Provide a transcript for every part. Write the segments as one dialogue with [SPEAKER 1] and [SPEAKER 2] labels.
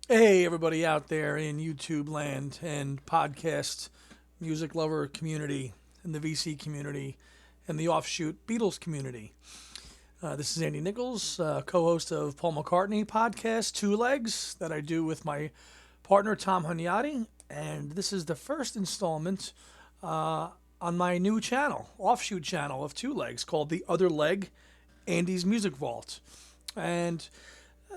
[SPEAKER 1] Hey, everybody out there in YouTube land and podcast music lover community, and the VC community, and the offshoot Beatles community. This is Andy Nichols, co host of Paul McCartney podcast, Two Legs, that I do with my partner Tom Hunyadi. And this is the first installment on my new channel, offshoot channel of Two Legs called The Other Leg, Andy's Music Vault. And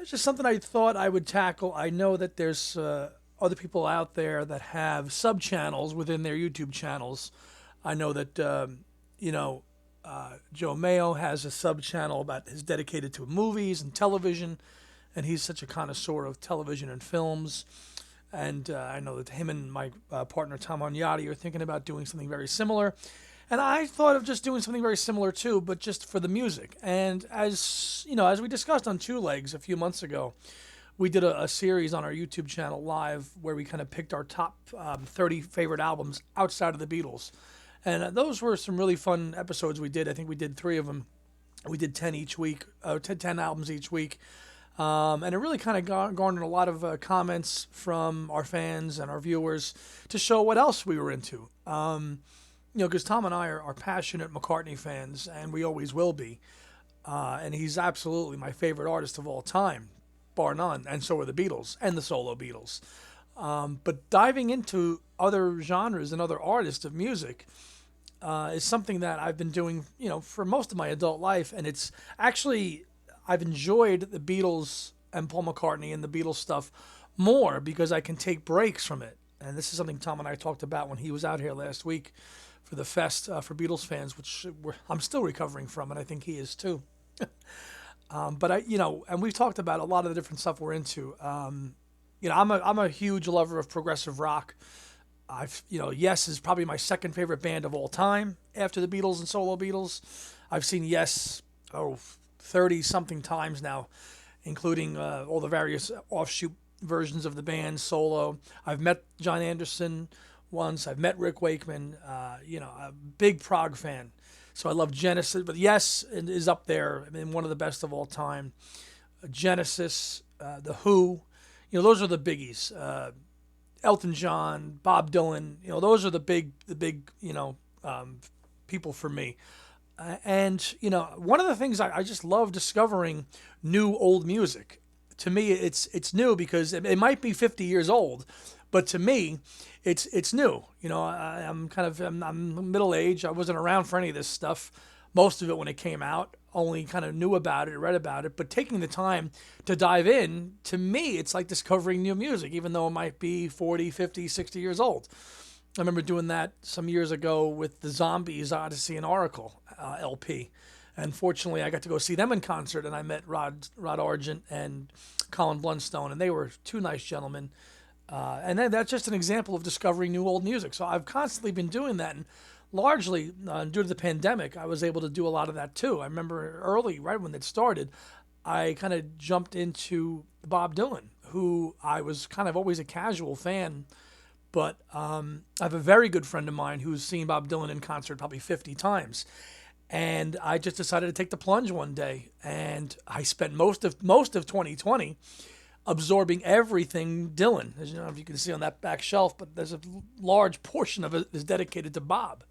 [SPEAKER 1] it's just something I thought I would tackle. I know that there's other people out there that have sub channels within their YouTube channels. I know that you know Joe Mayo has a sub channel about is dedicated to movies and television, and he's such a connoisseur of television and films. And I know that him and my partner Tom Onyati are thinking about doing something very similar. And I thought of just doing something very similar too, but just for the music. And as you know, as we discussed on Two Legs a few months ago, we did a series on our YouTube channel live where we kind of picked our top 30 favorite albums outside of the Beatles. And those were some really fun episodes we did. I think we did three of them. We did 10 each week, 10 albums each week. And it really kind of garnered a lot of comments from our fans and our viewers to show what else we were into. Because Tom and I are passionate McCartney fans, and we always will be. And he's absolutely my favorite artist of all time, bar none. And so are the Beatles and the solo Beatles. But diving into other genres and other artists of music is something that I've been doing, for most of my adult life. And it's actually, I've enjoyed the Beatles and Paul McCartney and the Beatles stuff more because I can take breaks from it. And this is something Tom and I talked about when he was out here last week for the fest for Beatles fans, which I'm still recovering from, and I think he is too. But and we've talked about a lot of the different stuff we're into. I'm a huge lover of progressive rock. Yes is probably my second favorite band of all time after the Beatles and solo Beatles. I've seen Yes 30 something times now, including all the various offshoot versions of the band solo. I've met John Anderson once. I've met Rick Wakeman. A big prog fan. So I love Genesis, but Yes is up there. I mean, one of the best of all time. Genesis, The Who, those are the biggies. Elton John, Bob Dylan, those are the big, people for me. One of the things I just love discovering new old music. To me, it's new because it might be 50 years old, but to me, it's new. I'm middle aged. I wasn't around for any of this stuff. Most of it when it came out, only kind of knew about it, read about it. But taking the time to dive in, to me, it's like discovering new music, even though it might be 40, 50, 60 years old. I remember doing that some years ago with the Zombies Odyssey and Oracle LP. And fortunately, I got to go see them in concert, and I met Rod Argent and Colin Blunstone, and they were two nice gentlemen. And then that's just an example of discovering new old music. So I've constantly been doing that, and largely due to the pandemic, I was able to do a lot of that too. I remember early, right when it started, I kind of jumped into Bob Dylan, who I was kind of always a casual fan. But I have a very good friend of mine who's seen Bob Dylan in concert probably 50 times. And I just decided to take the plunge one day. And I spent most of 2020 absorbing everything Dylan. As you know, if you can see on that back shelf, but there's a large portion of it is dedicated to Bob.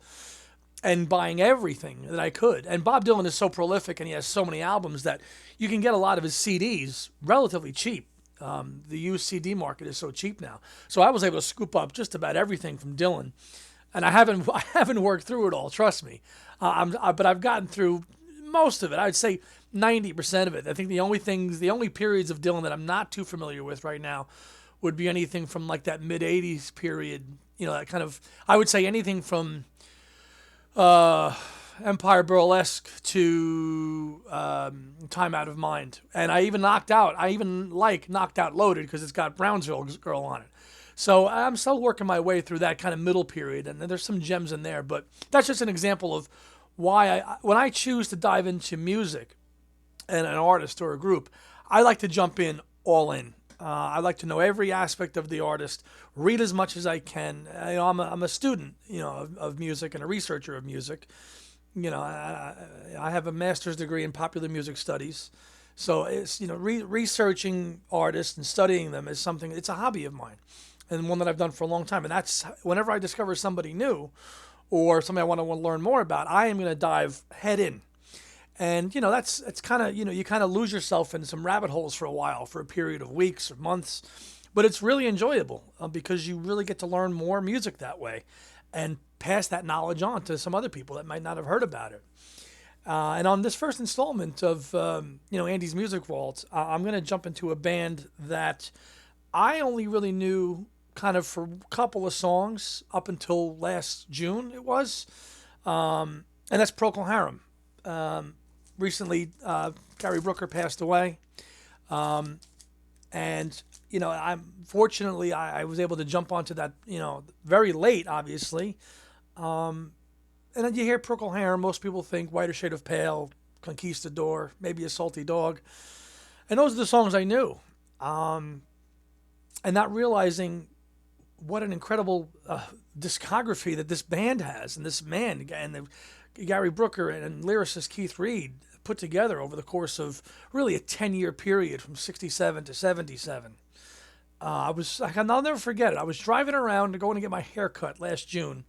[SPEAKER 1] And buying everything that I could. And Bob Dylan is so prolific and he has so many albums that you can get a lot of his CDs relatively cheap. The used CD market is so cheap now. So I was able to scoop up just about everything from Dylan. And I haven't worked through it all, trust me. But I've gotten through most of it. I'd say 90% of it. I think the only periods of Dylan that I'm not too familiar with right now would be anything from like that mid 80s period. That kind of, I would say anything from Empire Burlesque to Time Out of Mind. And I even like Knocked Out Loaded because it's got Brownsville Girl on it. So I'm still working my way through that kind of middle period, and there's some gems in there. But that's just an example of why when I choose to dive into music and an artist or a group, I like to jump in all in. I like to know every aspect of the artist, read as much as I can. I'm a student, of music and a researcher of music. I have a master's degree in popular music studies, So it's, researching artists and studying them is something, it's a hobby of mine and one that I've done for a long time. And that's whenever I discover somebody new or something I want to learn more about, I am going to dive head in. And, it's kind of, you kind of lose yourself in some rabbit holes for a while, for a period of weeks or months. But it's really enjoyable because you really get to learn more music that way and pass that knowledge on to some other people that might not have heard about it. And on this first installment of, Andy's Music Vault, I'm going to jump into a band that I only really knew kind of for a couple of songs up until last June, it was. And that's Procol Harum. Recently, Gary Brooker passed away. And, I was able to jump onto that, very late, obviously. And then you hear Procol Harum, most people think Whiter Shade of Pale, Conquistador, maybe A Salty Dog. And those are the songs I knew. And not realizing what an incredible discography that this band has, and this man, and Gary Brooker and lyricist Keith Reed put together over the course of really a 10-year period from 67 to 77. I'll never forget it. I was driving around going to get my hair cut last June,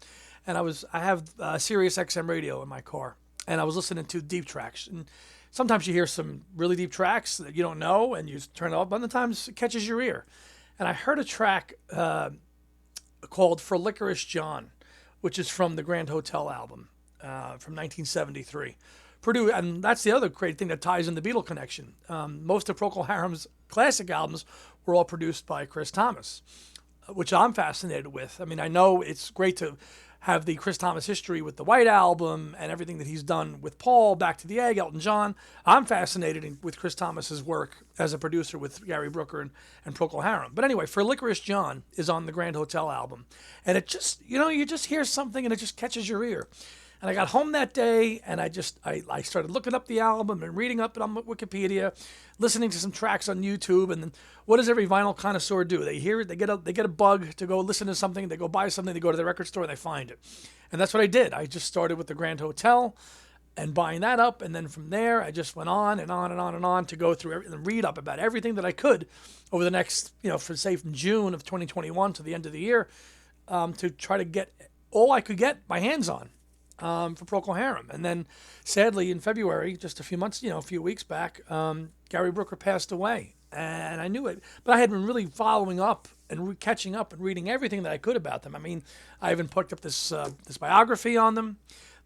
[SPEAKER 1] and I have Sirius XM radio in my car, and I was listening to deep tracks. And sometimes you hear some really deep tracks that you don't know, and you turn it off, but other times it catches your ear. And I heard a track called For Licorice John, which is from the Grand Hotel album from 1973. And that's the other great thing that ties in the Beatle connection. Most of Procol Harum's classic albums were all produced by Chris Thomas, which I'm fascinated with. I mean, I know it's great to have the Chris Thomas history with the White Album and everything that he's done with Paul, Back to the Egg, Elton John. I'm fascinated with Chris Thomas's work as a producer with Gary Brooker and Procol Harum. But anyway, For Licorice John is on the Grand Hotel album. And it just, you just hear something and it just catches your ear. And I got home that day, and I started looking up the album and reading up it on Wikipedia, listening to some tracks on YouTube. And then, what does every vinyl connoisseur do? They hear it, they get a bug to go listen to something, they go buy something, they go to the record store, and they find it. And that's what I did. I just started with the Grand Hotel and buying that up, and then from there, I just went on and on and on and on to go through and read up about everything that I could over the next, from June of 2021 to the end of the year, to try to get all I could get my hands on. For Procol Harum. And then sadly in February, just a few weeks back, Gary Brooker passed away, and I knew it, but I had been really following up and catching up and reading everything that I could about them. I mean, I even picked up this biography on them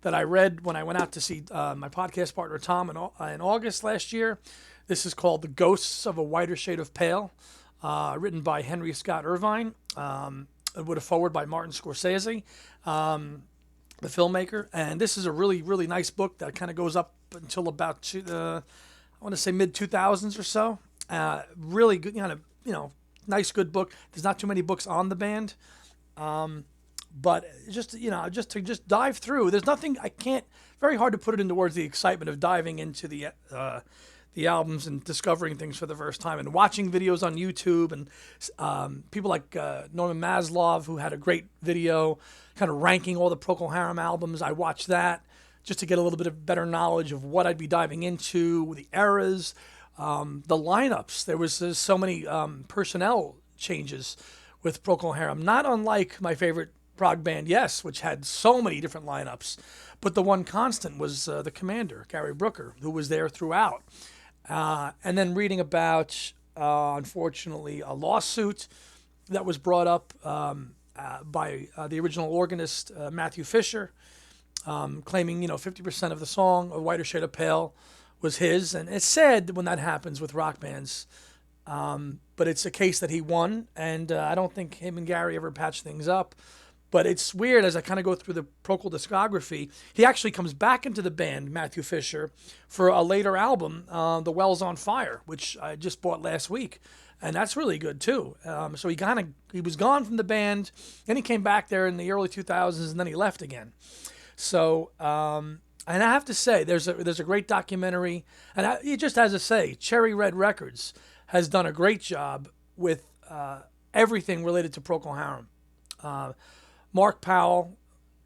[SPEAKER 1] that I read when I went out to see my podcast partner Tom in August last year. This is called The Ghosts of a Whiter Shade of Pale, written by Henry Scott Irvine, with a foreword by Martin Scorsese, the filmmaker. And this is a really, really nice book that kind of goes up until about, I want to say mid-2000s or so. Really good, nice, good book. There's not too many books on the band. But just to dive through, there's nothing, very hard to put it into words, the excitement of diving into the albums and discovering things for the first time and watching videos on YouTube and people like Norman Maslov, who had a great video kind of ranking all the Procol Harum albums. I watched that just to get a little bit of better knowledge of what I'd be diving into, the eras, the lineups. There was so many personnel changes with Procol Harum, not unlike my favorite prog band, Yes, which had so many different lineups. But the one constant was the commander, Gary Brooker, who was there throughout. And then reading about, unfortunately, a lawsuit that was brought up by the original organist, Matthew Fisher, claiming, 50% of the song, A Whiter Shade of Pale, was his. And it's sad when that happens with rock bands. But it's a case that he won, and I don't think him and Gary ever patched things up. But it's weird, as I kind of go through the Procol discography, he actually comes back into the band, Matthew Fisher, for a later album, The Wells on Fire, which I just bought last week. And that's really good, too. So he was gone from the band, then he came back there in the early 2000s, and then he left again. So, and I have to say, there's a great documentary, and just has to say, Cherry Red Records has done a great job with everything related to Procol Harum. Mark Powell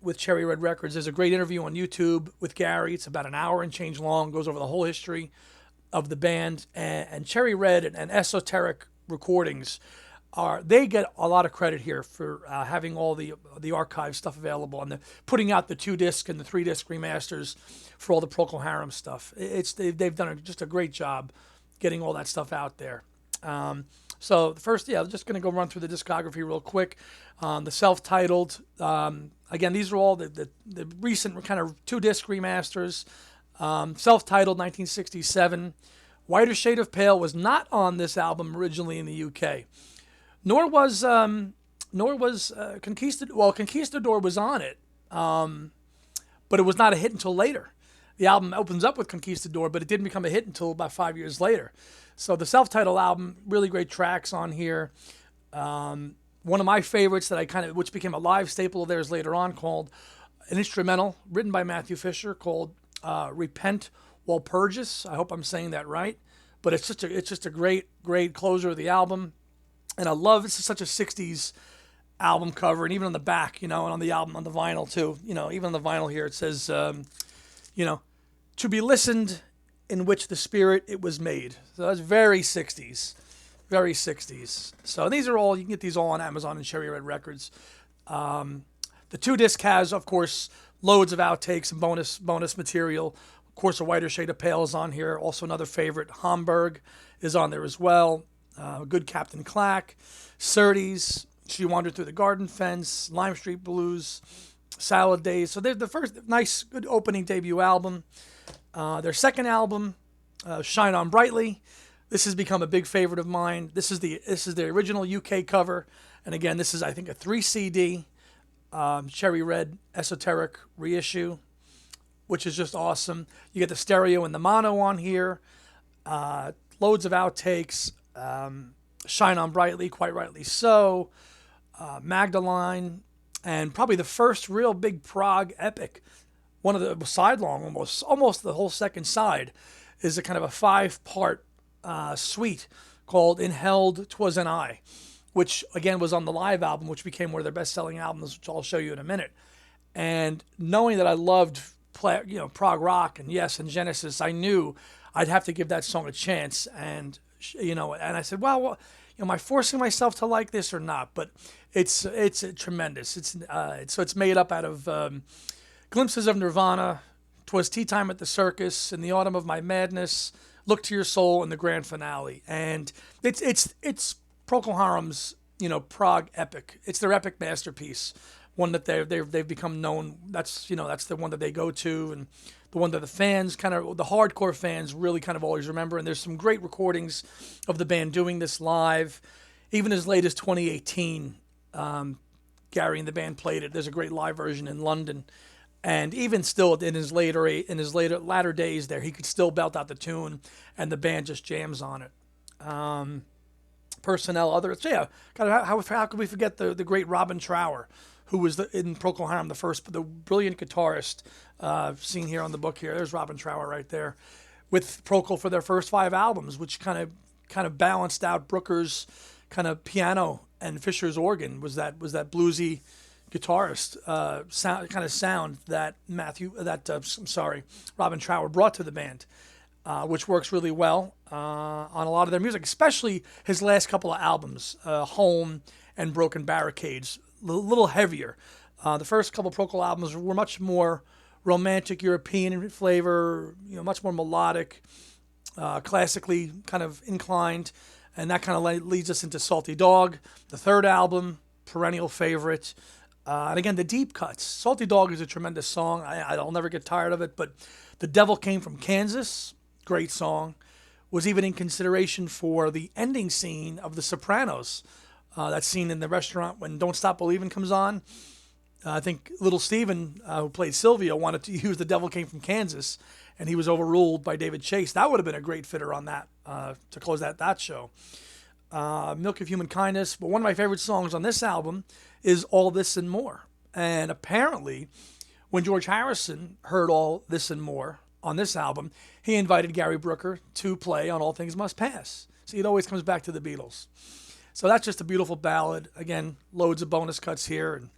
[SPEAKER 1] with Cherry Red Records. There's a great interview on YouTube with Gary. It's about an hour and change long, goes over the whole history of the band, and Cherry Red and Esoteric Recordings they get a lot of credit here for having all the archive stuff available and putting out the 2-disc and the 3-disc remasters for all the Procol Harum stuff. They've done just a great job getting all that stuff out there. So first, I'm just going to go run through the discography real quick. The self-titled, again, these are all the recent kind of 2-disc remasters. Self-titled 1967. Whiter Shade of Pale was not on this album originally in the UK. Nor was Conquistador. Well, Conquistador was on it, but it was not a hit until later. The album opens up with Conquistador, but it didn't become a hit until about 5 years later. So the self-titled album, really great tracks on here. One of my favorites which became a live staple of theirs later on, called an instrumental written by Matthew Fisher called "Repent Walpurgis." I hope I'm saying that right, but it's just a great closer of the album. And I love, it's such a 60s album cover, and even on the back, and on the album, on the vinyl too, even on the vinyl here, it says, to be listened, in which the spirit it was made. So that's very 60s, very 60s. So these are all, you can get these all on Amazon and Cherry Red Records. The 2-disc has, of course, loads of outtakes and bonus material. Of course, A Whiter Shade of Pale is on here. Also another favorite, Hamburg, is on there as well. Good Captain Clack, Surtees, She Wandered Through the Garden Fence, Lime Street Blues, Salad Days. So they're the first nice, good opening debut album. Their second album, Shine On Brightly. This has become a big favorite of mine. This is the original UK cover, and again, this is, I think, a 3 CD Cherry Red Esoteric reissue, which is just awesome. You get the stereo and the mono on here. Loads of outtakes. Shine On Brightly, quite rightly so. Magdalene, and probably the first real big prog epic. One of the side-long, almost the whole second side, is a kind of a 5-part suite called "In Held 'Twas an I," which again was on the live album, which became one of their best-selling albums, which I'll show you in a minute. And knowing that I loved prog rock and Genesis, I knew I'd have to give that song a chance. And and I said, well, am I forcing myself to like this or not? But it's tremendous. It's made up out of glimpses of Nirvana, "'Twas Tea Time at the Circus," "In the Autumn of My Madness," "Look to Your Soul," and the grand finale. And it's Procol Harum's prog epic. It's their epic masterpiece. One that they've become known. That's the one that they go to, and the one that the fans, the hardcore fans, really kind of always remember. And there's some great recordings of the band doing this live. Even as late as 2018, Gary and the band played it. There's a great live version in London. And even still, in his latter days there, he could still belt out the tune, and the band just jams on it. Personnel, others, how could we forget the great Robin Trower, who was in Procol Harum, the brilliant guitarist seen here on the book here. There's Robin Trower right there, with Procol for their first 5 albums, which kind of balanced out Brooker's kind of piano and Fisher's organ. Was that bluesy guitarist sound that Robin Trower brought to the band, which works really well on a lot of their music, especially his last couple of albums, Home and Broken Barricades. A little heavier. The first couple Procol albums were much more romantic European flavor, much more melodic, classically kind of inclined, and that kind of leads us into Salty Dog, the third album, perennial favorite. And again, the deep cuts. Salty Dog is a tremendous song. I'll never get tired of it, but The Devil Came from Kansas, great song, was even in consideration for the ending scene of The Sopranos. That scene in the restaurant when "Don't Stop Believin'" comes on. I think Little Steven, who played Silvio, wanted to use "The Devil Came from Kansas," and he was overruled by David Chase. That would have been a great fitter on that to close that show. Milk of Human Kindness. But one of my favorite songs on this album is "All This and More." And apparently, when George Harrison heard "All This and More" on this album, he invited Gary Brooker to play on "All Things Must Pass." So it always comes back to the Beatles. So that's just a beautiful ballad. Again, loads of bonus cuts here, and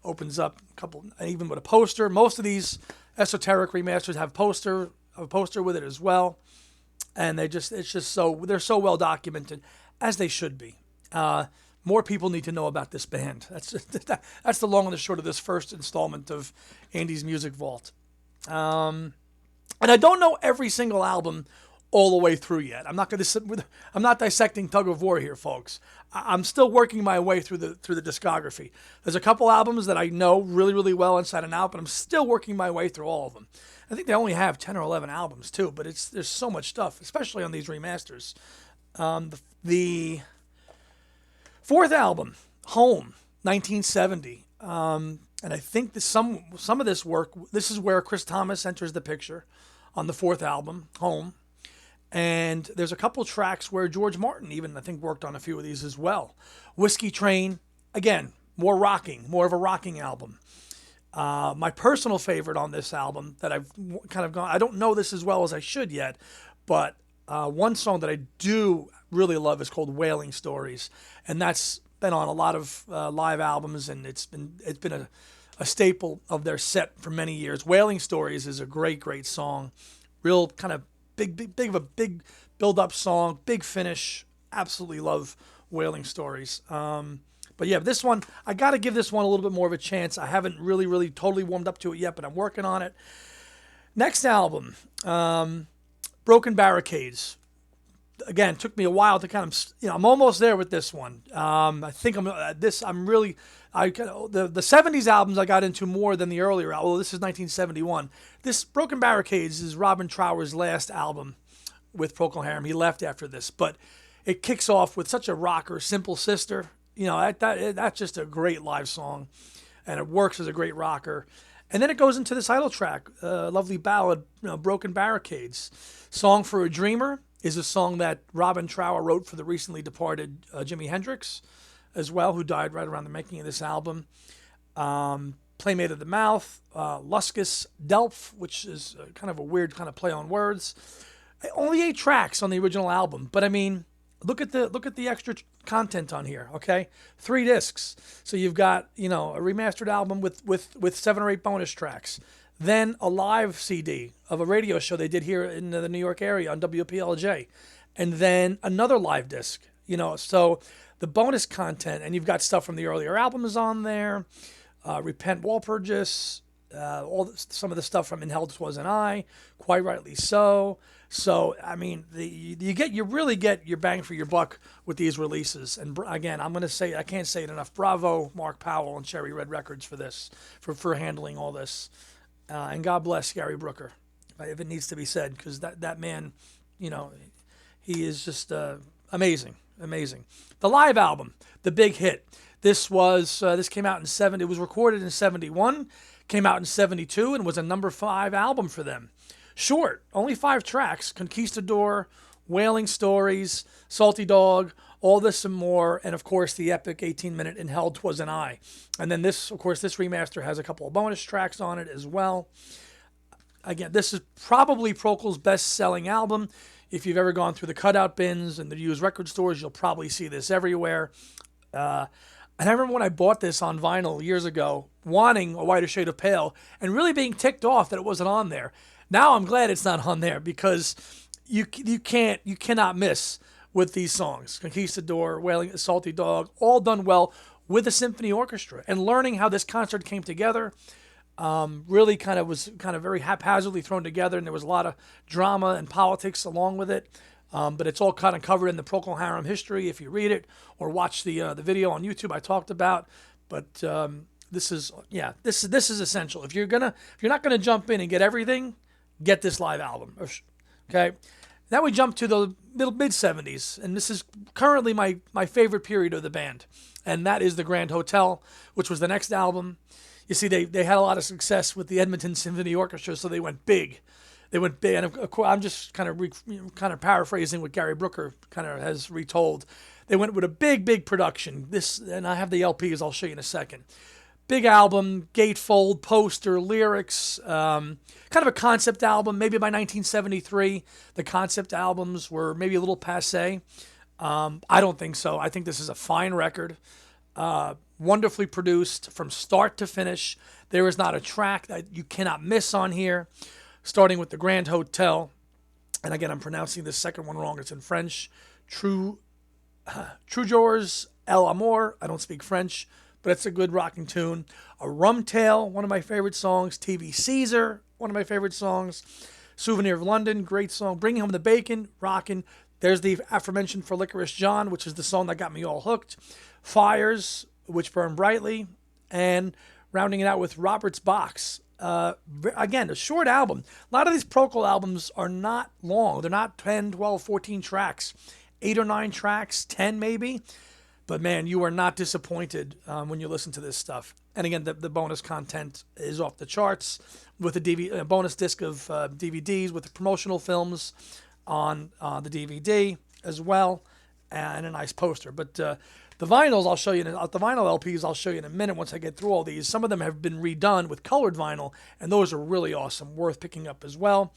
[SPEAKER 1] opens up a couple, even with a poster. Most of these esoteric remasters have a poster with it as well. and they're so well documented, as they should be. More people need to know about this band. That's the long and the short of this first installment of Andy's Music Vault. And I don't know every single album all the way through yet. I'm not dissecting Tug of War here, folks. I'm still working my way through the discography. There's a couple albums that I know really, really well inside and out, but I'm still working my way through all of them. I think they only have 10 or 11 albums too, but there's so much stuff, especially on these remasters. The fourth album, Home, 1970. And I think some of this work, this is where Chris Thomas enters the picture on the fourth album, Home. And there's a couple tracks where George Martin even, I think, worked on a few of these as well. Whiskey Train, again, more of a rocking album. My personal favorite on this album that I've kind of gone, I don't know this as well as I should yet, but one song that I do really love is called Wailing Stories, and that's been on a lot of live albums, and it's been a staple of their set for many years. Wailing Stories is a great song, real kind of big build up song, big finish. Absolutely love Wailing Stories. But yeah, this one, I got to give this one a little bit more of a chance. I haven't really totally warmed up to it yet, but I'm working on it. Next album, Broken Barricades. Again, took me a while to kind of, I'm almost there with this one. I think the 70s albums I got into more than the earlier album. Well, this is 1971. This Broken Barricades is Robin Trower's last album with Procol Harum. He left after this, but it kicks off with such a rocker, Simple Sister. That's just a great live song, and it works as a great rocker. And then it goes into the title track, lovely ballad, Broken Barricades. Song for a Dreamer is a song that Robin Trower wrote for the recently departed Jimi Hendrix as well, who died right around the making of this album. Playmate of the Mouth, Luskus Delph, which is kind of a weird kind of play on words. Only 8 tracks on the original album, but I mean, look at the extra content on here, okay? 3 discs. So you've got, a remastered album with 7 or 8 bonus tracks. Then a live CD of a radio show they did here in the New York area on WPLJ. And then another live disc, so the bonus content, and you've got stuff from the earlier albums on there, Repent Walpurgis, some of the stuff from In Hell 'Twas an I, Quite Rightly So. So, I mean, you really get your bang for your buck with these releases. And again, I'm going to say, I can't say it enough. Bravo, Mark Powell and Cherry Red Records for this, for handling all this. And God bless Gary Brooker, if it needs to be said, because that man, he is just amazing. The live album, the big hit. This came out in 70. It was recorded in 71, came out in 72, and was a number 5 album for them. Short, only 5 tracks: Conquistador, Wailing Stories, Salty Dog, All This and More, and of course the epic 18-minute In Hell 'Twas an I. And then this remaster has a couple of bonus tracks on it as well. Again, this is probably Procol's best-selling album. If you've ever gone through the cutout bins and the used record stores, you'll probably see this everywhere. And I remember when I bought this on vinyl years ago, wanting A Whiter Shade of Pale, and really being ticked off that it wasn't on there. Now I'm glad it's not on there, because you cannot miss with these songs. Conquistador, Wailing, Salty Dog, all done well with a symphony orchestra. And learning how this concert came together really was very haphazardly thrown together, and there was a lot of drama and politics along with it. But it's all kind of covered in the Procol Harum history if you read it or watch the video on YouTube I talked about. But this is essential. If you're not gonna jump in and get everything, get this live album. Okay. Now we jump to the mid 70s, and this is currently my favorite period of the band, and that is the Grand Hotel, which was the next album. You see, they had a lot of success with the Edmonton Symphony Orchestra, so they went big. And of course, I'm just kind of paraphrasing what Gary Brooker kind of has retold. They went with a big production. And I have the LPs. I'll show you in a second. Big album, gatefold, poster, lyrics, kind of a concept album. Maybe by 1973, the concept albums were maybe a little passé. I don't think so. I think this is a fine record, wonderfully produced from start to finish. There is not a track that you cannot miss on here, starting with the Grand Hotel. And again, I'm pronouncing this second one wrong. It's in French. Toujours El Amour. I don't speak French, but it's a good rocking tune. A Rum Tale, one of my favorite songs. TV Caesar, one of my favorite songs. Souvenir of London, great song. Bringing Home the Bacon, rocking. There's the aforementioned For Licorice John, which is the song that got me all hooked. Fires, Which Burn Brightly. And rounding it out with Robert's Box. Again, a short album. A lot of these Procol albums are not long. They're not 10, 12, 14 tracks. 8 or 9 tracks, 10 maybe. But man, you are not disappointed when you listen to this stuff. And again, the bonus content is off the charts with a bonus disc of DVDs with the promotional films on the DVD as well, and a nice poster. But the vinyls, I'll show you. The vinyl LPs, I'll show you in a minute once I get through all these. Some of them have been redone with colored vinyl, and those are really awesome, worth picking up as well.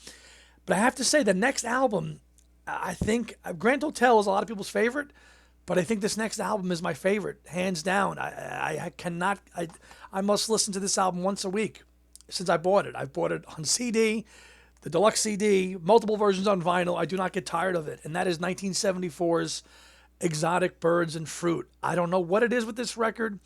[SPEAKER 1] But I have to say, the next album, I think Grand Hotel is a lot of people's favorite, but I think this next album is my favorite, hands down. I must listen to this album once a week since I bought it. I've bought it on CD, the deluxe CD, multiple versions on vinyl. I do not get tired of it, and that is 1974's Exotic Birds and Fruit. I don't know what it is with this record.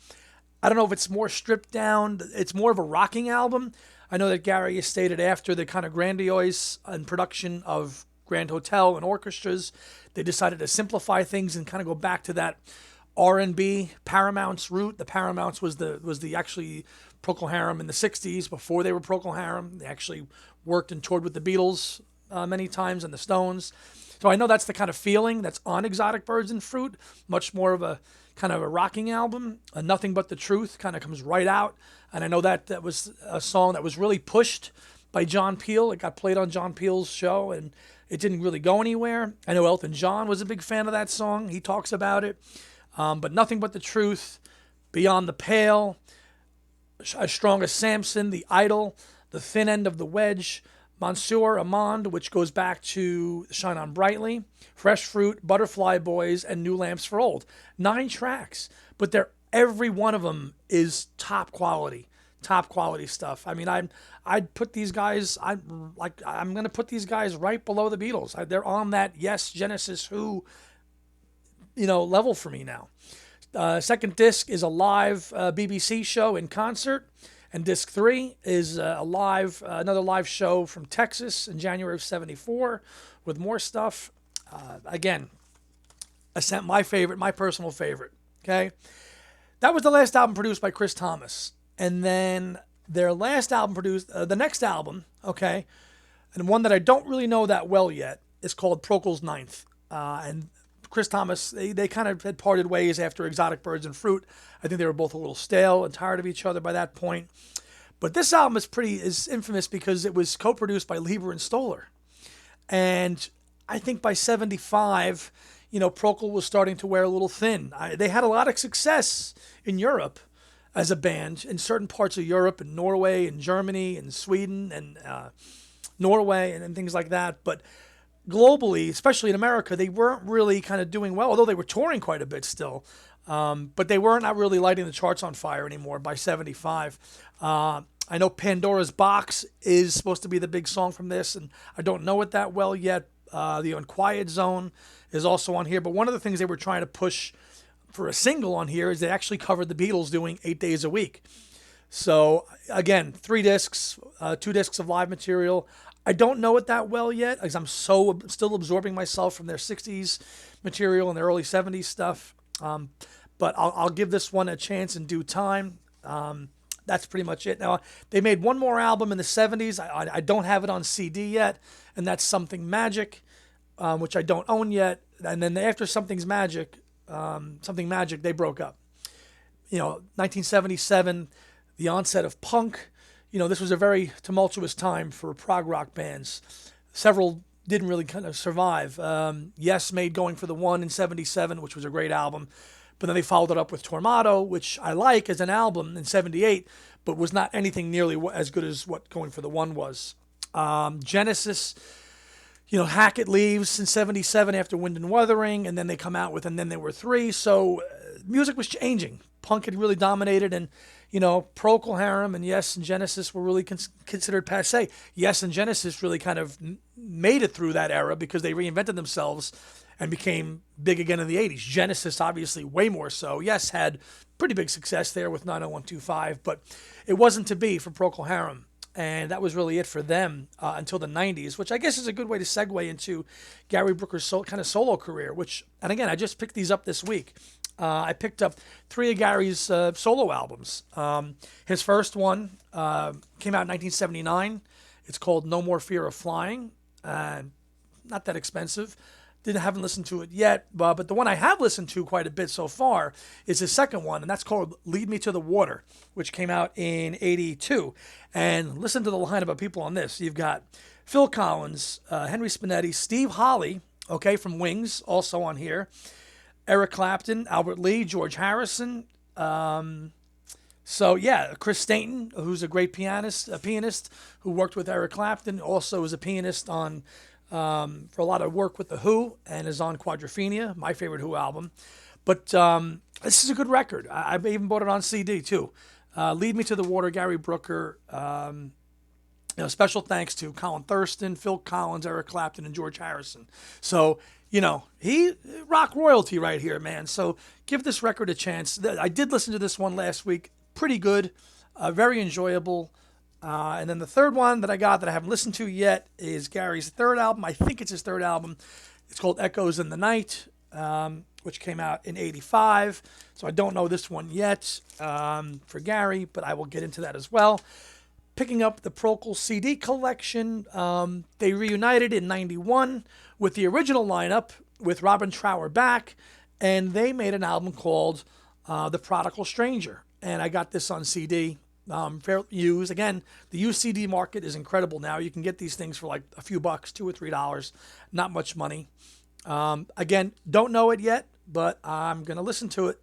[SPEAKER 1] I don't know if it's more stripped down. It's more of a rocking album. I know that Gary has stated after the kind of grandiose and production of Grand Hotel and orchestras, they decided to simplify things and kind of go back to that R&B Paramount's route. The Paramounts was the actually Procol Harum in the 60s. Before they were Procol Harum, they actually worked and toured with the Beatles many times and the Stones. So I know that's the kind of feeling that's on Exotic Birds and Fruit, much more of a kind of a rocking album. Nothing But the Truth kind of comes right out. And I know that was a song that was really pushed by John Peel. It got played on John Peel's show, and it didn't really go anywhere. I know Elton John was a big fan of that song. He talks about it. But Nothing But the Truth, Beyond the Pale, As Strong as Samson, The Idol, The Thin End of the Wedge, Monsieur Amand, which goes back to Shine On Brightly, Fresh Fruit, Butterfly Boys, and New Lamps for Old. 9 tracks, but every one of them is top quality stuff. I mean, I'd put these guys. I'm going to put these guys right below the Beatles. They're on that Yes, Genesis, Who, level for me now. Second disc is a live BBC show in concert. And disc 3 is another live show from Texas in January of 74 with more stuff. Again, my personal favorite. Okay. That was the last album produced by Chris Thomas. And then their last album produced, the next album, okay, and one that I don't really know that well yet, is called Procol's Ninth. And Chris Thomas, they kind of had parted ways after Exotic Birds and Fruit. I think they were both a little stale and tired of each other by that point. But this album is infamous because it was co-produced by Lieber and Stoller. And I think by 75, Procol was starting to wear a little thin. They had a lot of success in Europe as a band, in certain parts of Europe, and Norway and Germany and Sweden and Norway and things like that. But globally, especially in America, they weren't really kind of doing well, although they were touring quite a bit still. But they were not really lighting the charts on fire anymore by 75. I know Pandora's Box is supposed to be the big song from this, and I don't know it that well yet. The Unquiet Zone is also on here. But one of the things they were trying to push for a single on here is they actually covered the Beatles doing 8 days a week. So again, 3 discs, 2 discs of live material. I don't know it that well yet because I'm still absorbing myself from their 60s material and their early 70s stuff. But I'll give this one a chance in due time. That's pretty much it. Now, they made one more album in the 70s. I don't have it on CD yet, and that's Something Magic, which I don't own yet. And then after Something Magic, they broke up. 1977, the onset of punk. This was a very tumultuous time for prog rock bands. Several didn't really kind of survive. Yes made Going for the One in 77, which was a great album. But then they followed it up with Tormato, which I like as an album in 78, but was not anything nearly as good as what Going for the One was. Genesis, Hackett leaves in 77 after Wind and Wuthering, and then they come out with And Then There Were Three. So music was changing. Punk had really dominated, and Procol Harum and Yes and Genesis were really considered passé. Yes and Genesis really kind of made it through that era because they reinvented themselves and became big again in the 80s. Genesis, obviously, way more so. Yes had pretty big success there with 90125, but it wasn't to be for Procol Harum. And that was really it for them until the 90s, which I guess is a good way to segue into Gary Brooker's kind of solo career, and again, I just picked these up this week. I picked up 3 of Gary's solo albums. His first one came out in 1979. It's called No More Fear of Flying. Not that expensive. Haven't listened to it yet, but the one I have listened to quite a bit so far is his second one, and that's called Lead Me to the Water, which came out in 82. And listen to the lineup of people on this. You've got Phil Collins, Henry Spinetti, Steve Holley, from Wings, also on here, Eric Clapton, Albert Lee, George Harrison. Chris Stainton, who's a great pianist who worked with Eric Clapton, also is a pianist on for a lot of work with The Who, and is on Quadrophenia, my favorite Who album. But this is a good record. I even bought it on CD too. Lead Me to the Water, Gary Brooker. Special thanks to Colin Thurston, Phil Collins, Eric Clapton, and George Harrison. So, he rock royalty right here, man. So give this record a chance. I did listen to this one last week. Pretty good, very enjoyable. And then the third one that I got that I haven't listened to yet is Gary's third album. I think it's his third album. It's called Echoes in the Night, which came out in 85. So I don't know this one yet for Gary, but I will get into that as well. Picking up the Procol CD collection. They reunited in 91 with the original lineup with Robin Trower back, and they made an album called The Prodigal Stranger. And I got this on CD. Fair used. Again, the used CD market is incredible now. You can get these things for like a few bucks, $2 or $3, not much money. Again, don't know it yet, but I'm going to listen to it.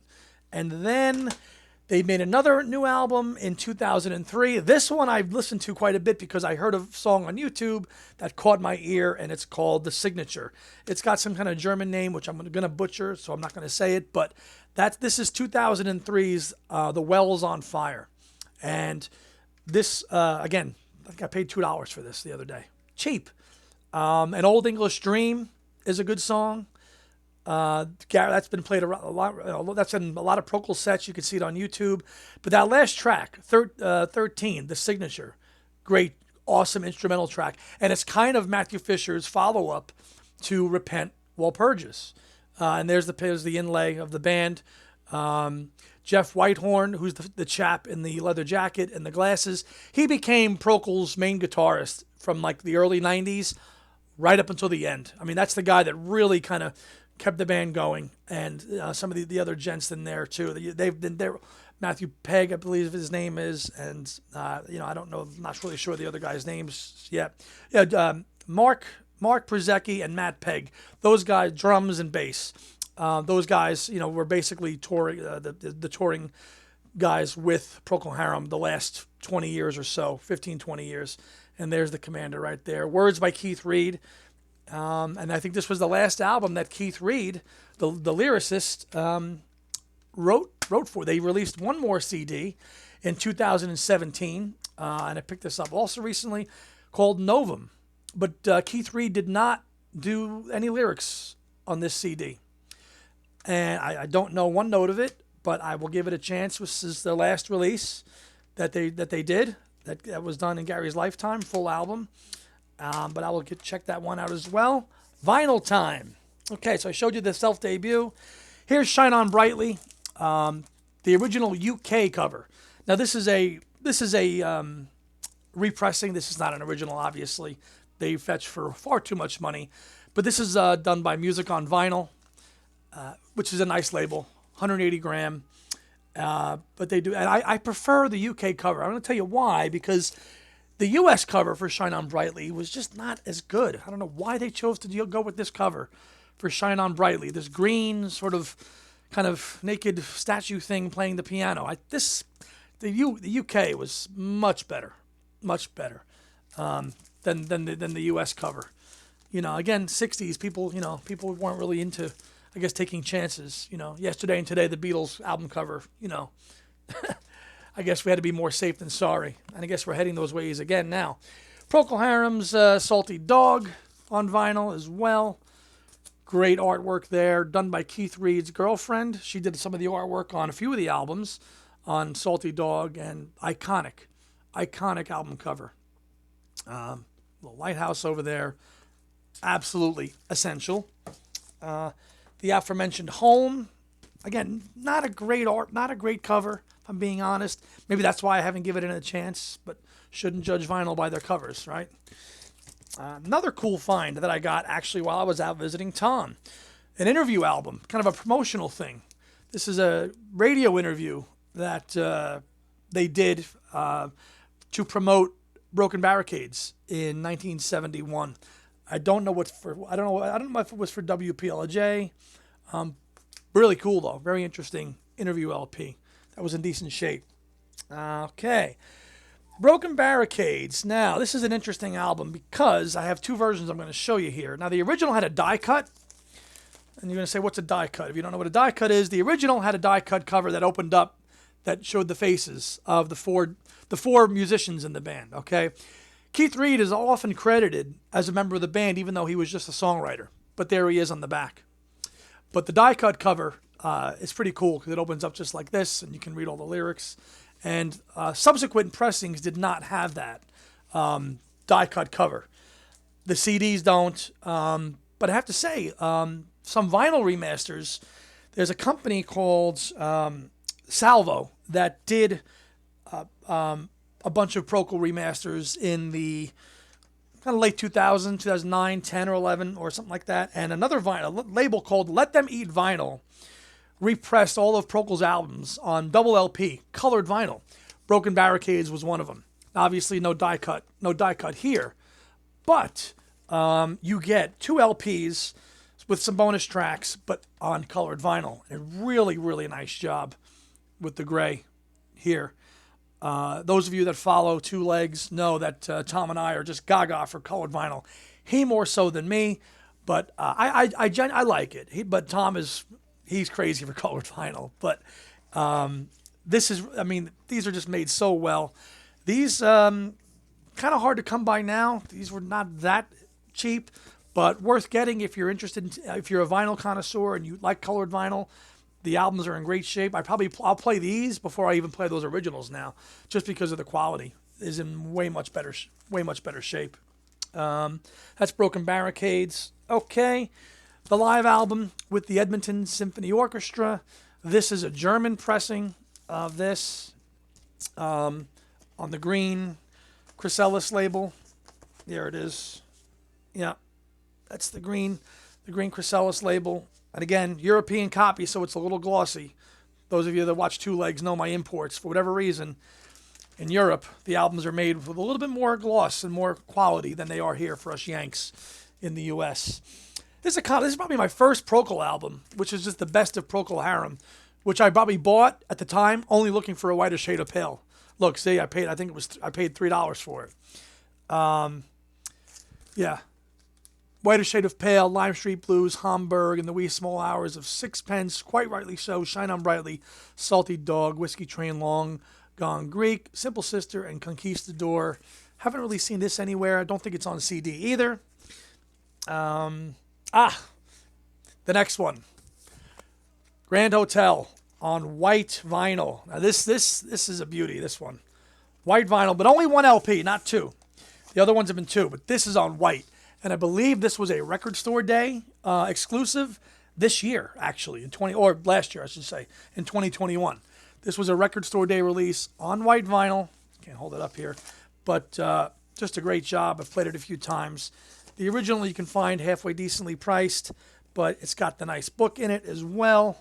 [SPEAKER 1] And then they made another new album in 2003. This one I've listened to quite a bit because I heard a song on YouTube that caught my ear, and it's called The Signature. It's got some kind of German name, which I'm going to butcher, so I'm not going to say it, but this is 2003's The Well's on Fire. And this, again, I think I paid $2 for this the other day. Cheap. An Old English Dream is a good song. That's been played a lot. That's in a lot of Procol sets. You can see it on YouTube. But that last track, 13, The Signature, great, awesome instrumental track. And it's kind of Matthew Fisher's follow-up to Repent, Walpurgis. And there's the inlay of the band. Jeff Whitehorn, who's the chap in the leather jacket and the glasses, he became Procol's main guitarist from like the early 90s right up until the end. I mean, that's the guy that really kind of kept the band going, and some of the other gents in there too. They've been there. Matthew Pegg, I believe his name is, and I don't know, I'm not really sure the other guys' names yet. Mark Przecki and Matt Pegg, those guys, drums and bass. Those guys, were basically touring the touring guys with Procol Harum the last 20 years or so, 15, 20 years. And there's the commander right there. Words by Keith Reid. And I think this was the last album that Keith Reid, the lyricist, wrote for. They released one more CD in 2017, and I picked this up also recently, called Novum. But Keith Reid did not do any lyrics on this CD. And I don't know one note of it, but I will give it a chance. This is the last release that they did. That was done in Gary's lifetime, full album. But I will check that one out as well. Vinyl time. Okay, so I showed you the self-debut. Here's Shine On Brightly, the original UK cover. Now this is a repressing. This is not an original, obviously. They fetch for far too much money. But this is done by Music on Vinyl. Which is a nice label, 180 gram. But they do, and I prefer the UK cover. I'm going to tell you why, because the US cover for Shine On Brightly was just not as good. I don't know why they chose to go with this cover for Shine On Brightly. This green sort of kind of naked statue thing playing the piano. The UK was much better than the US cover. Again, 60s people weren't really into. I guess taking chances. Yesterday and today, the Beatles album cover. I guess we had to be more safe than sorry, and I guess we're heading those ways again now. Procol Harum's Salty Dog on vinyl as well. Great artwork there, done by Keith Reid's girlfriend. She did some of the artwork on a few of the albums on Salty Dog, and iconic album cover. The lighthouse over there, absolutely essential. The aforementioned Home, again, not a great cover, if I'm being honest. Maybe that's why I haven't given it a chance, but shouldn't judge vinyl by their covers, right? Another cool find that I got actually while I was out visiting Tom, an interview album, kind of a promotional thing. This is a radio interview that they did to promote Broken Barricades in 1971. I don't know I don't know if it was for WPLJ. Really cool though, very interesting interview LP. That was in decent shape. Okay. Broken Barricades. Now, this is an interesting album because I have two versions I'm going to show you here. Now, the original had a die cut. And you're going to say, what's a die cut? If you don't know what a die cut is, the original had a die cut cover that opened up that showed the faces of the four musicians in the band, okay? Keith Reid is often credited as a member of the band, even though he was just a songwriter. But there he is on the back. But the die cut cover is pretty cool because it opens up just like this, and you can read all the lyrics. And subsequent pressings did not have that die-cut cover. The CDs don't. But I have to say, some vinyl remasters, there's a company called Salvo that did a bunch of Procol remasters in the kind of late 2000s, 2009, 10, or 11, or something like that. And another vinyl label called Let Them Eat Vinyl repressed all of Procol's albums on double LP, colored vinyl. Broken Barricades was one of them. Obviously, no die cut here, but you get two LPs with some bonus tracks, but on colored vinyl. And really, really nice job with the gray here. Those of you that follow Two Legs know that Tom and I are just gaga for colored vinyl. He more so than me, but I like it. But Tom he's crazy for colored vinyl, but these are just made so well. These kind of hard to come by now. These were not that cheap, but worth getting if you're interested. If you're a vinyl connoisseur and you like colored vinyl, the albums are in great shape. I'll play these before I even play those originals now, just because of the quality is in way much better shape. That's Broken Barricades. Okay. The live album with the Edmonton Symphony Orchestra. This is a German pressing of this on the green Chrysalis label. There it is. Yeah, that's the green Chrysalis label. And again, European copy, so it's a little glossy. Those of you that watch Two Legs know my imports. For whatever reason, in Europe, the albums are made with a little bit more gloss and more quality than they are here for us Yanks in the U.S. This is probably my first Procol album, which is just the best of Procol Harum, which I probably bought at the time only looking for a whiter shade of pale. Look, see, I paid $3 for it. Yeah. Whiter Shade of Pale, Lime Street Blues, Hamburg, and the Wee Small Hours of Sixpence, Quite Rightly So, Shine On Brightly, Salty Dog, Whiskey Train Long Gone Greek, Simple Sister, and Conquistador. Haven't really seen this anywhere. I don't think it's on CD either. The next one. Grand Hotel on white vinyl. Now this is a beauty, this one. White vinyl, but only one LP, not two. The other ones have been two, but this is on white. And I believe this was a Record Store Day exclusive this year, actually, or last year, I should say, in 2021. This was a Record Store Day release on white vinyl. Can't hold it up here, but just a great job. I've played it a few times. The original you can find halfway decently priced, but it's got the nice book in it as well.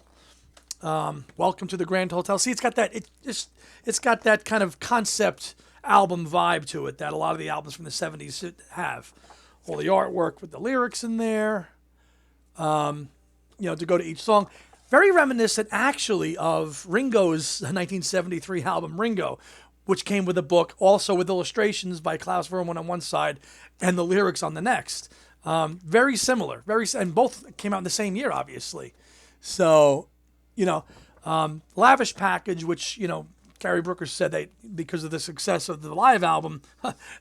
[SPEAKER 1] Welcome to the Grand Hotel. See, it's got that kind of concept album vibe to it that a lot of the albums from the 70s have. All the artwork with the lyrics in there, to go to each song. Very reminiscent, actually, of Ringo's 1973 album, Ringo, which came with a book, also with illustrations by Klaus Verman on one side and the lyrics on the next. Very similar, and both came out in the same year, obviously. So, you know, Lavish Package, which, Gary Brooker said that because of the success of the live album,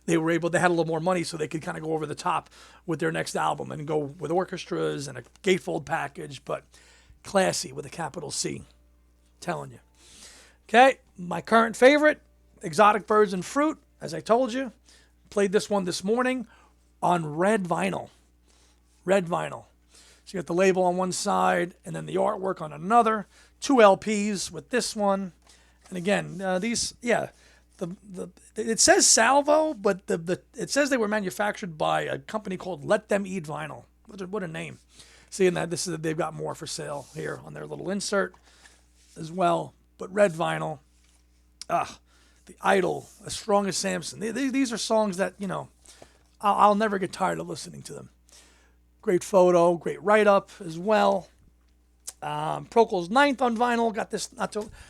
[SPEAKER 1] they had a little more money, so they could kind of go over the top with their next album and go with orchestras and a gatefold package, but classy with a capital C. Telling you. Okay, my current favorite, Exotic Birds and Fruit, as I told you. Played this one this morning on red vinyl. Red vinyl. So you got the label on one side and then the artwork on another. 2 LPs with this one. And again, it says Salvo, but it says they were manufactured by a company called Let Them Eat Vinyl. What a name. Seeing that they've got more for sale here on their little insert as well. But red vinyl, The Idol, As Strong as Samson. These are songs that, I'll never get tired of listening to them. Great photo, great write-up as well. Procol's 9th on vinyl. Got this.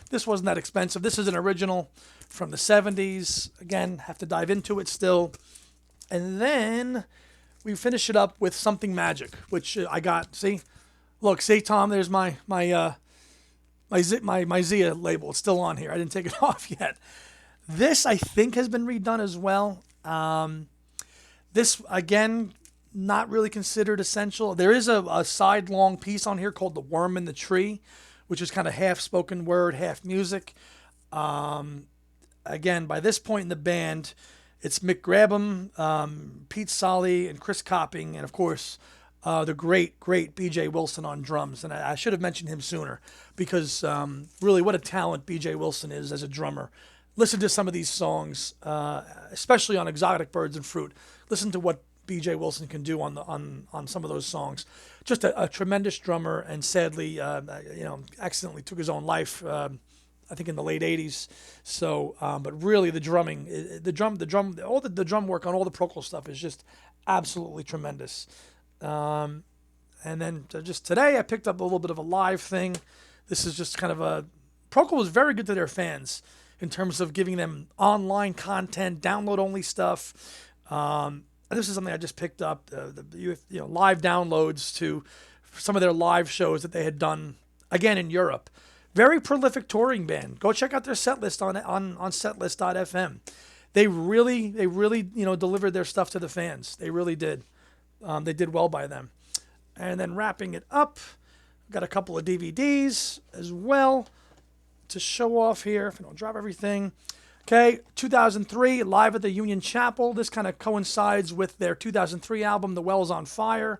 [SPEAKER 1] This wasn't that expensive. This is an original from the 70s. Again, have to dive into it still. And then we finish it up with Something Magic, which I got. See, Tom. There's my Zia label. It's still on here. I didn't take it off yet. This I think has been redone as well. This again, not really considered essential. There is a side-long piece on here called The Worm in the Tree, which is kind of half spoken word, half music. Again, by this point in the band, it's Mick Grabham, Pete Solly, and Chris Copping, and of course, the great B.J. Wilson on drums. And I should have mentioned him sooner because really what a talent B.J. Wilson is as a drummer. Listen to some of these songs, especially on Exotic Birds and Fruit. Listen to what B.J. Wilson can do on some of those songs. Just a tremendous drummer, and sadly, accidentally took his own life. I think in the late '80s. So, but really, the drumming, the drum work on all the Procol stuff is just absolutely tremendous. And then just today, I picked up a little bit of a live thing. This is just kind of Procol was very good to their fans in terms of giving them online content, download-only stuff. This is something I just picked up, live downloads to some of their live shows that they had done, again, in Europe. Very prolific touring band. Go check out their set list on setlist.fm. They really delivered their stuff to the fans. They really did. They did well by them. And then wrapping it up, got a couple of DVDs as well to show off here. If I don't drop everything. Okay, 2003, live at the Union Chapel. This kind of coincides with their 2003 album, The Well's on Fire,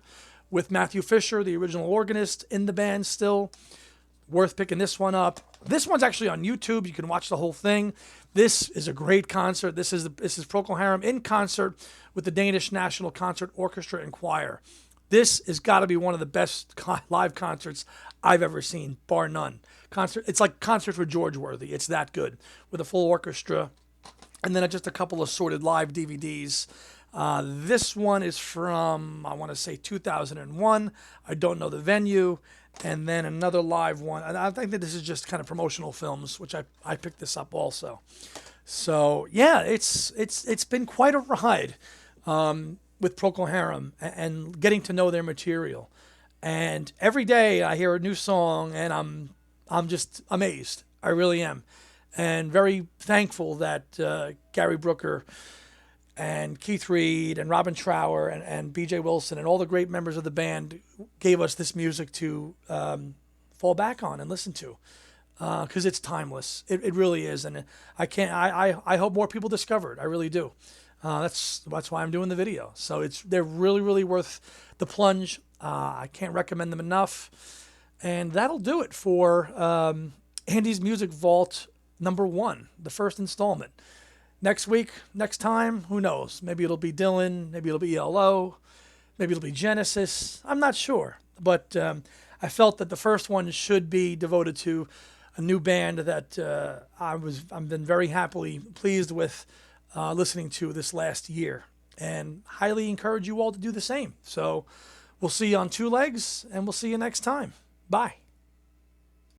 [SPEAKER 1] with Matthew Fisher, the original organist, in the band still. Worth picking this one up. This one's actually on YouTube. You can watch the whole thing. This is a great concert. This is Procol Harum in concert with the Danish National Concert Orchestra and Choir. This has got to be one of the best live concerts I've ever seen, bar none. It's like Concert for George Worthy. It's that good with a full orchestra, and then just a couple of sorted live DVDs. This one is from, I want to say 2001. I don't know the venue. And then another live one. And I think that this is just kind of promotional films, which I picked this up also. So yeah, it's been quite a ride with Procol Harum and getting to know their material. And every day I hear a new song, and I'm just amazed. I really am, and very thankful that Gary Brooker and Keith Reed and Robin Trower and B.J. Wilson and all the great members of the band gave us this music to fall back on and listen to, because it's timeless. It really is, and I hope more people discover it. I really do. That's why I'm doing the video. So they're really, really worth the plunge. I can't recommend them enough. And that'll do it for Andy's Music Vault #1, the first installment. Next week, next time, who knows? Maybe it'll be Dylan, maybe it'll be ELO, maybe it'll be Genesis. I'm not sure. But I felt that the first one should be devoted to a new band that I've been very happily pleased with listening to this last year, and highly encourage you all to do the same. So we'll see you on Two Legs, and we'll see you next time. Bye.